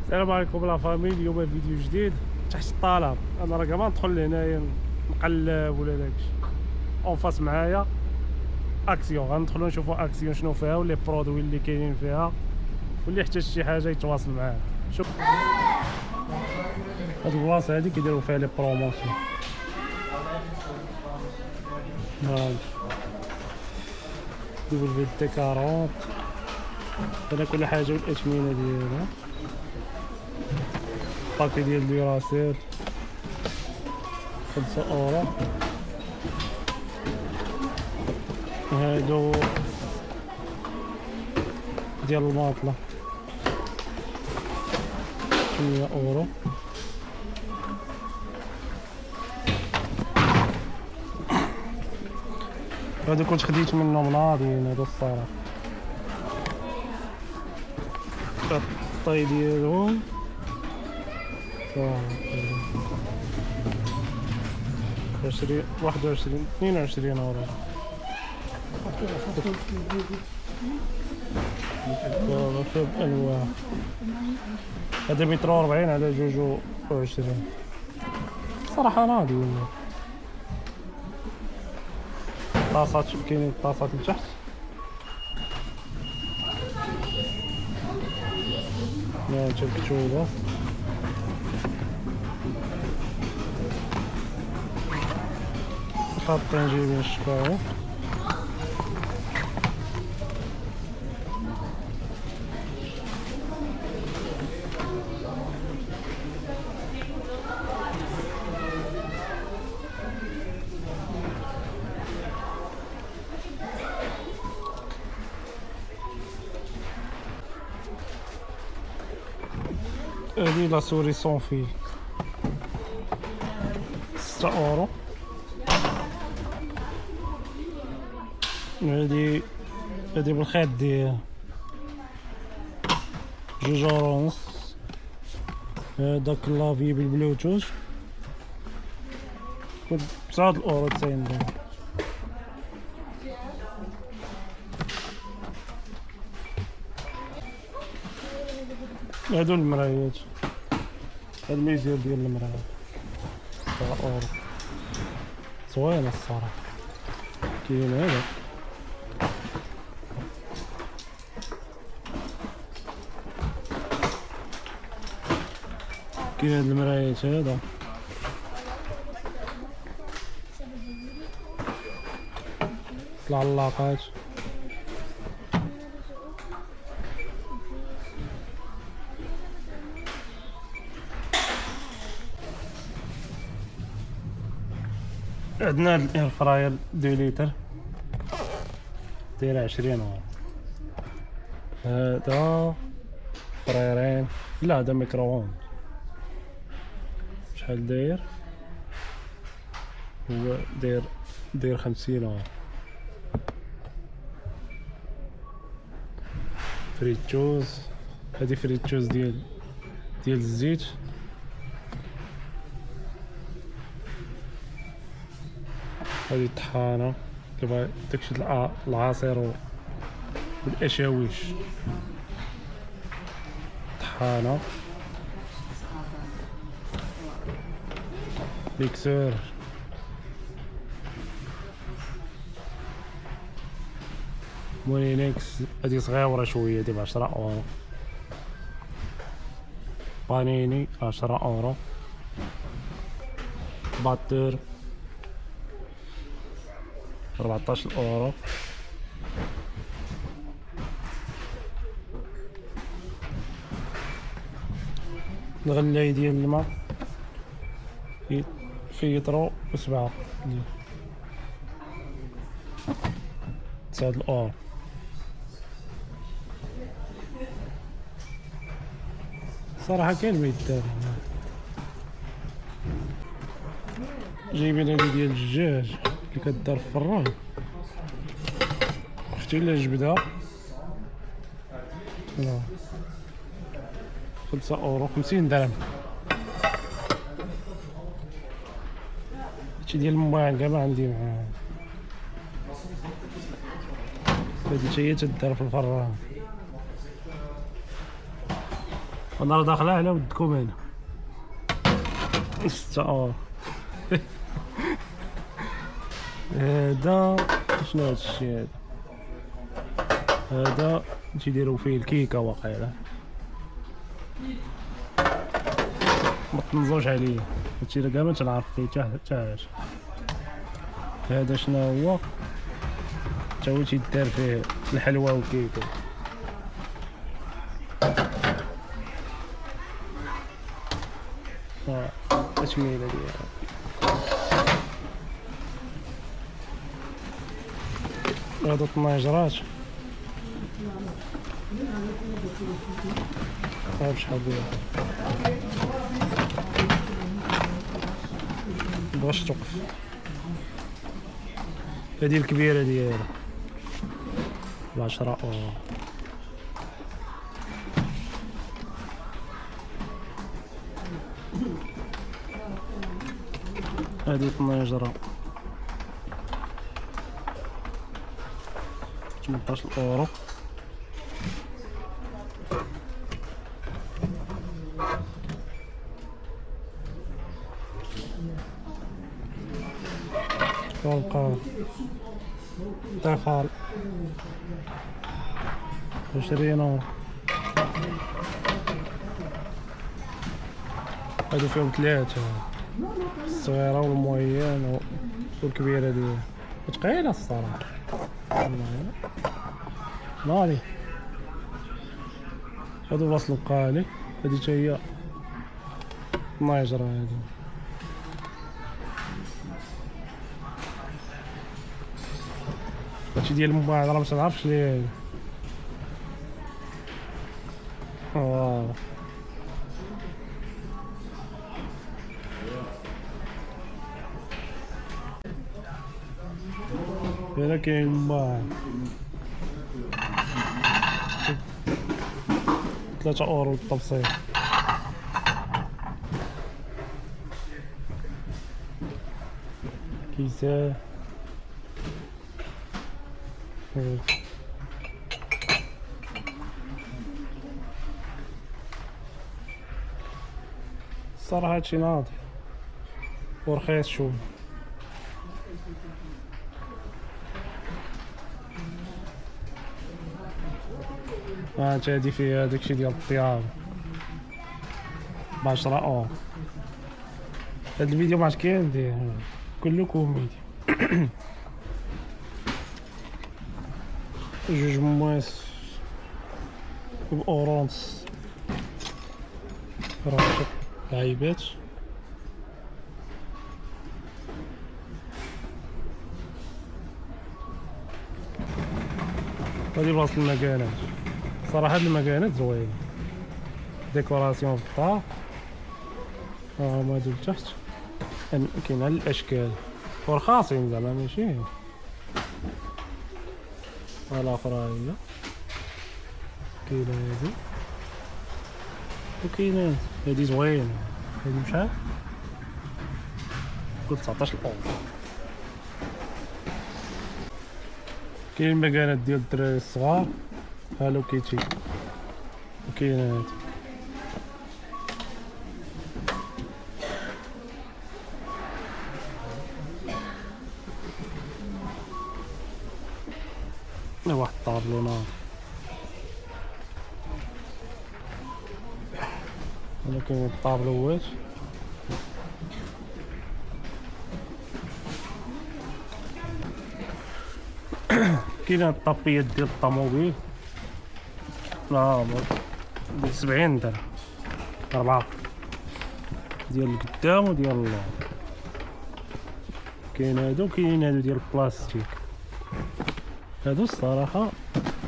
السلام عليكم لا فامي. اليوم فيديو جديد تحت الطلب. انا راه كاع ما ندخل لهنايا نقلب ولا داكشي. اون فاس معايا اكسيون، غندخلوا نشوفوا اكسيون شنو فيها ولي برودوي اللي كاينين فيها، واللي احتاج شي حاجه يتواصل معانا. شوف هاد البلاصه هادي كيديروا فيها لي بروموسيون. دبل في دي 40 هذا كل حاجه والاثمنه ديالها. باكي ديال ديراسيل 5€. هادو ديال الماطلة 100€. هادو كنت خديت منهم ناضيين هادو الصراحة. الطاي ديالهم 22€. فيه بأنواع. هذا 140 على 22 صراحة ناضي. طاسات كاينين الطاسات لتحت مكتوبة. حاطين جايبين الشكاوي. هادي لا سوري سون فيل 6€. هادي بالخيط ديالها 2€. هذا كلافي بالبلوتوث 9€. هادو المرايات، هاد الميزير ديال المرايات 9€. زوينة الصراحة. كاين هذا كاين هاد المرايات هذا العلاقات عندنا هاد الاير فراير 2 لتر دايره 20€. هذا فرايرين، لا هذا ميكرووند. شحال داير؟ هو داير 50€. فريتوز، هادي فريتوز ديال الزيت. هادي الطحانة كيبغي داكشي العصير والاشاويش. طحانة، ميكسور، مولينكس هادي صغيرة شوية هادي ب10€. بانيني 10€. باتور 14€. الغلاي ديال الماء في يطرو 7 €. صراحة كاين ما يدار. جايبين هادي ديال الدجاج اللي كدار في الفران. اختي الا جبدها 5€، 50 درهم. هادشي ديال الماعن كاع ما عندي معاه. هادي حتى هي تدار في الفران. والنهار داخله على ودكم هنا 6 هذا شنو هادشي هذا تيديروا فيه الكيكه واقيلا ما تنزوش عليه هادشي اللي كاع ما تنعرف فيه حتى حاجه هذا شنو هو حتى هو تيدار فيه الحلوى والكيكه التشميله ديالها هادو الطناجرات ها بشحال ديال باش توقف هادي الكبيره ديالها ب10 أورو هادي الطناجره 18 أورو كنلقاو طفال 20 أورو هادو فيهم 3 الصغيرة والمويان والكبيرة ديالها ثقيلة الصراحة ناري هادو بلاص القالي هادي تا هي الطناجرة هادي هادشي ديال المباعد راه متنعرفش ليه هنا كاين المباعد 3 أورو التبسيط كيسان الصراحة هادشي ناضي ورخيص شوية هانت هادي فيها داكشي ديال الطياب ب10 أورو هاد الفيديو معاش كيندير كله كوميدي جوج مواس بأورو ونص راه لعيبات هادي بلاصة المكانات صراحة هاد المكانات زوينة ديكوراسيون في الدار هاهما هادو لتحت كاين على الأشكال ورخاصين زعما ماشي ها الأخرى هي كاينة هادي وكاينة هادي زوينة هادي بشحال؟ قلت 19 أورو كاين المكانات ديال الدراري الصغار هالو كيتشي وكاين هادي واحد الطابلو ناضي هنا كاين الطابلوات كاينه الطابيات ديال الطوموبيل ب 70 درهم 4 ديال القدام وديال اللور كاين هادو كاين هادو ديال البلاستيك هادو الصراحه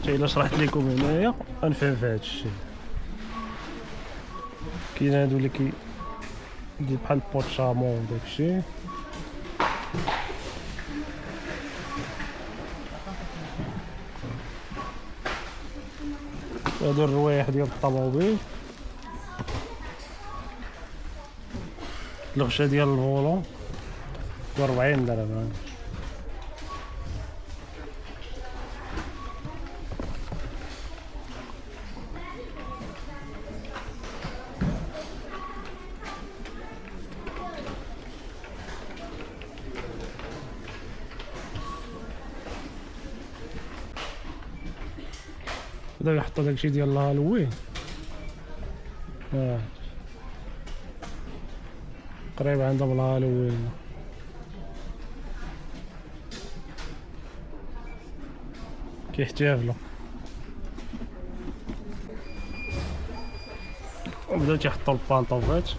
حتى الا شرحت لكم هنايا غنفهم في هادشي كاين هادو اللي ديال بحال بوتشامون داكشي هادو الروايح ديال الطوموبيل الغشا ديال الفولون ب 40 درهم دابا يحطوا داكشي ديال الهالوين. قريب عندهم الهالوين. كيحتفلوا وبداو تيحطوا البانطوفات.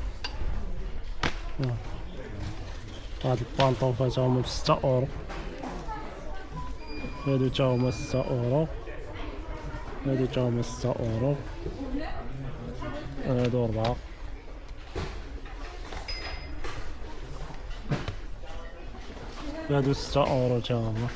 هاد البانطوفات هما ب6 اورو، هادو تا هما 6 اورو، هادو تا هما 6 اورو، هادو 4. هادو 6 اورو تا هما.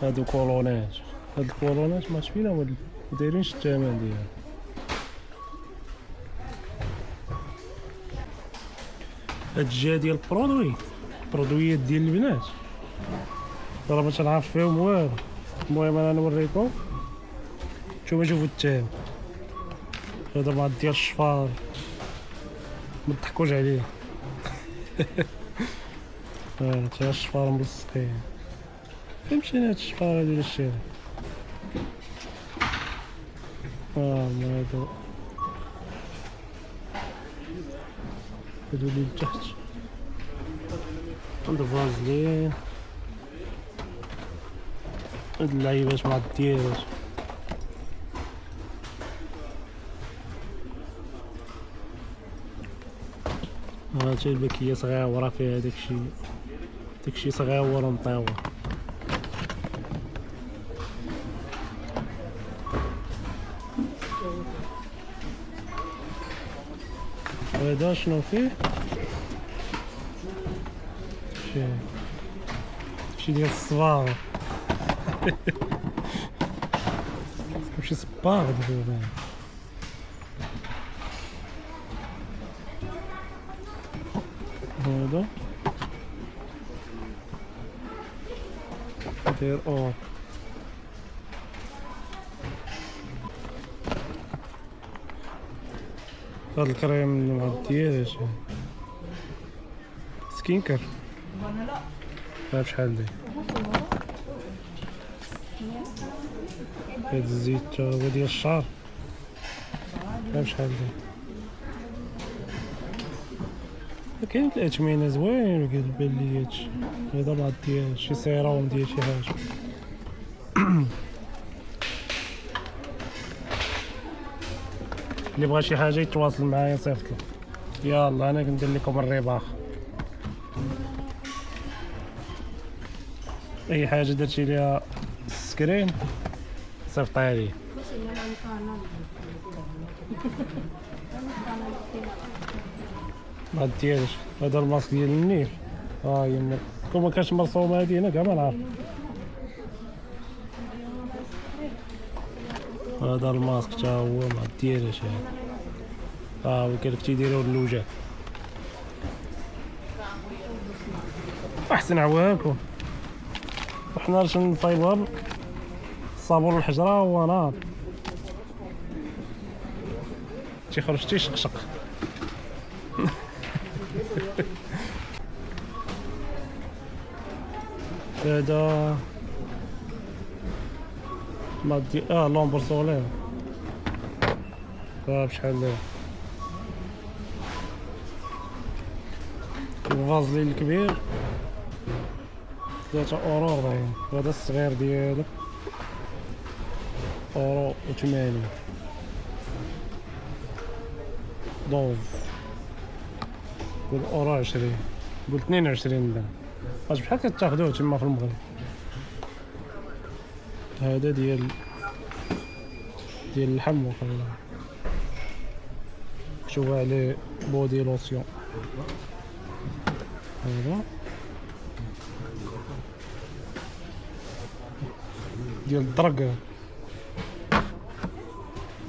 هادو كولونات، هاد الكولونات ما فينهم مدايرينش الثمن ديالهم. هاد الجهه ديال برودويات ديال البنات راه ما تنعرف فيهم والو. المهم انا نوريكم، نتوما شوفوا الثمن. هذا بعض ديال الشفار، ما تضحكوش عليه. تا الشفار ملصقين. فين مشينا هاد الشفار هادو اللي شري؟ هادو اللي لتحت عندو فازلين. هاد اللعيبات مع الديالات. هادشي البكية صغيورة فيها داكشي صغيور ومطيور. هذا شنو فيه؟ شي ديال الصباغ. شي صباغ دابا. هذا داير اور. هاد الكريم معدية سكينكر. هاد شحال داير؟ هاد الزيت هو ديال الشعر. هاد شحال داير؟ كاين الأثمنة زوين وكتبان لي هادشي. هذا معدية شي سيروم ديال شي حاجة. اللي بغى شي حاجه يتواصل معايا صيفطلو. يلا انا كندير لكم الرباح. اي حاجه درتي ليها سكرين صيفطها لي. ما ديالش هذا الماسك ديال النيف. يما كون ما كانش مرسوم هادي هنا كاع ما نعرف. هذا الماسك تا هو ما ديالش هذا. وكيف تيديروا اللوجات احسن عواكم. وحنا باش نصايبوها صابون الحجره هو نار تيخرج تيشقشق. هذا ما دي لومبر سولير. بشحال داير؟ الفازلين الكبير 3 اورو 40. هذا الصغير ديالو اورو و80. دوف قول اورو 20 قول 22 درهم. واش بحال كتاخدوه تما في المغرب. هذا ديال اللحم وكلا شوفوا عليه بودي لوسيون. هذا ديال الدرق.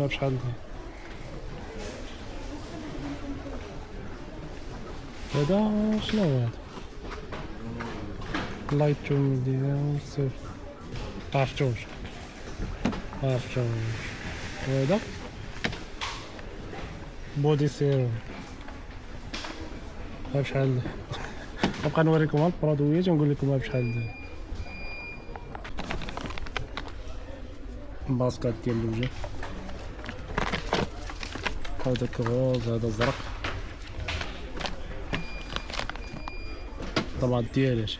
بشحال هذا؟ شنو هذا؟ لايتوم ديال صفر. عرفتوش هذا بودي سيروم. بشحال نبقى نوريكم البرودويات ونقول لكم بشحال الباسكات ديال الوجه. هذاك غوز، هذا زرق، طبعا ديالش.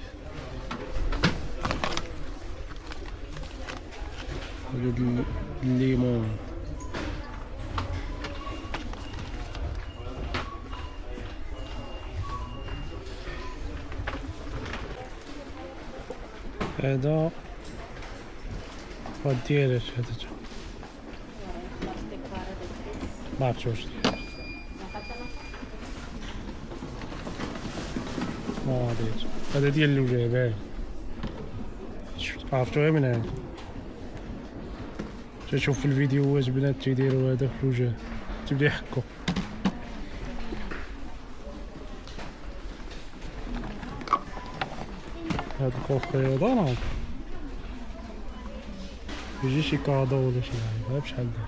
هذا الليمون، هذا ديالش. هذا ما عرفتش واش هذا ديال الوجه باين. عرفتوها من هنا. تشوف في الفيديوهات بنات تيديروا هذا في الوجه، تبدا يحكوا. هاد الكوفري هذا راه يجي شي كادو ولا شي حاجه. بشحال دا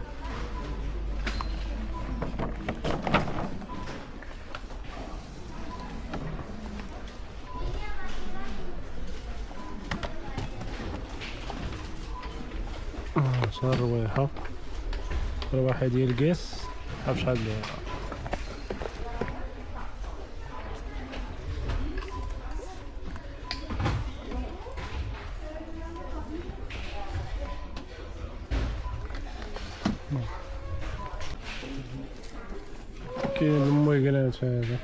شحال الرواحة ديال كيس. بشحال ليها؟ كاين المويقلات. هذا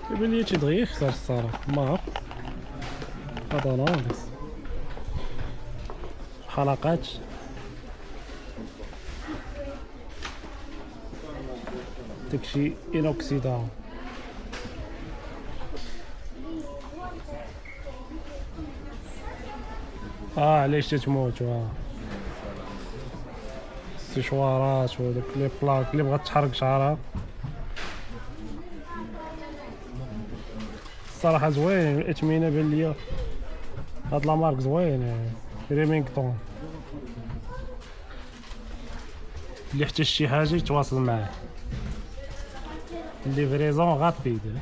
كيبان لي تيبغي يخسر الصراحة، ما عرفت. هذا ناقص حلقات. داكشي انوكسيدون. علاش تتموتوا؟ السيشوارات وداك لي بلاك اللي بغات تحرك شعرها. الصراحه زوين الاثمنه. بان ليا هاد لا مارك زوين، ريمينغتون. اللي احتاج شي حاجه يتواصل معاه. ليفريزون غابيد.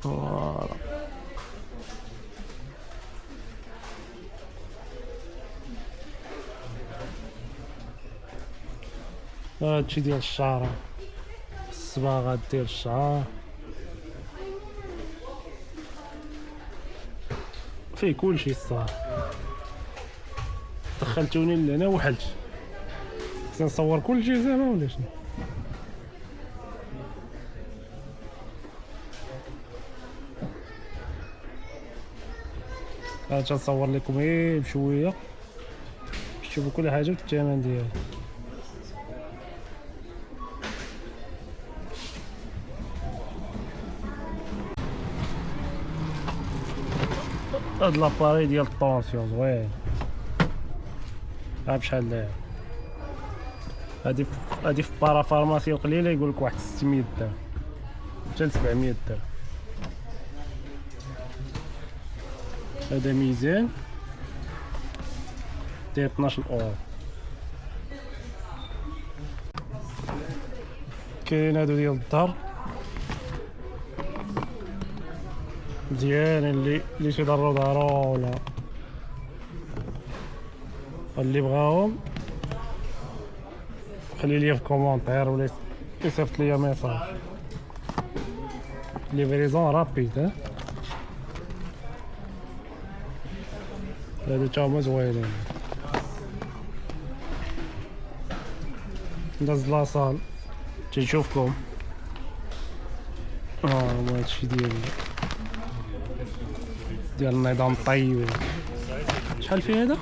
فوالا هادشي ديال الشعر، الصباغات ديال الشعر، فيه كلشي الصراحه. دخلتوني لهنا وحلت، خصني نصور كلشي زعما ولا شنو؟ غنصور لكم غير بشويه باش تشوفوا كل حاجه بالثمن ديالها. هاد لاباري ديال الطونسيون زوين. بشحال داير؟ هادي في بارا فارماسي قليله يقولك واحد 600 درهم حتى ل 700 درهم. هذا ميزان داير 12 اورو. كاين هادو ديال الدار مزيان، اللي تيضرو دارو ولا اللي بغاهم خلي لي في كومونتير ولا يصيفط لي ميساج. ليفريزون رابيد. هادو تا هما زوينين. ندز لاصال تنشوفكم. هادشي ديال النظام الطيب. شحال فيه هذا؟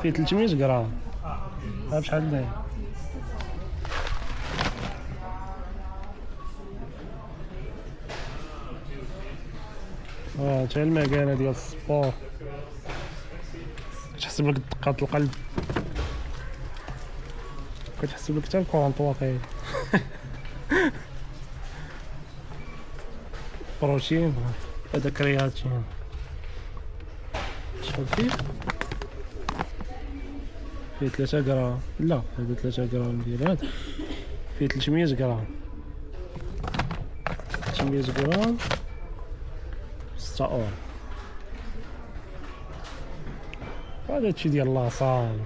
فيه 300 غرام. بشحال داير؟ حتى المكانه ديال السبور كتحسب لك دقات القلب، كتحسب لك حتى الكونط واقيلا. بروتين. هذا كرياتين. شحال فيه؟ فيه 3 غرام. لا هذا 3 غرام ديال هذا. فيه 300 غرام 300 غرام 6 اورو. هذا هادشي ديال لاصال.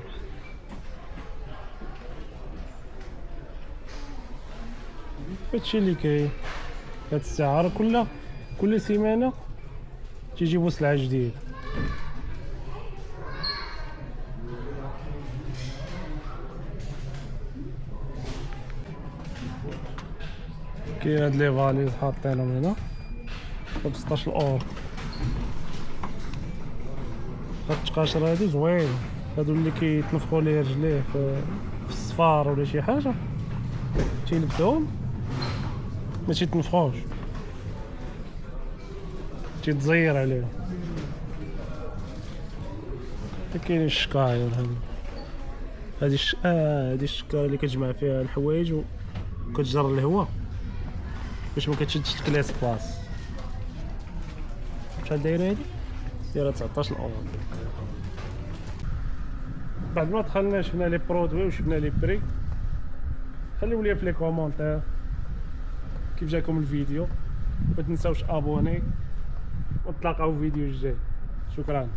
هادشي اللي كاين هاد الساعة. راه كل سيمانة تيجيبو سلعة جديدة. كاين هاد لي فاليز حاطينهم هنا ب 16 اورو. هاد التقاشر هادو زوين، هادو اللي كيتنفخو ليه رجليه في السفار ولا شي حاجة تيلبسوهم ما تيتنفخوش، تيتزير عليهم. كاين الشكاير هادي هادي الشكاير اللي كتجمع فيها الحوايج وكتجر الهواء باش ما كتشدش الكلاس باس. شحال دايره هادي؟ دايره 19 اورو. بعد ما دخلنا شفنا لي برودوي وشفنا لي بري، خليو لي في لي كومونتير كيف جاكم الفيديو. ما تنساوش ابوني ونتلاقاو في فيديو جاي. شكرا.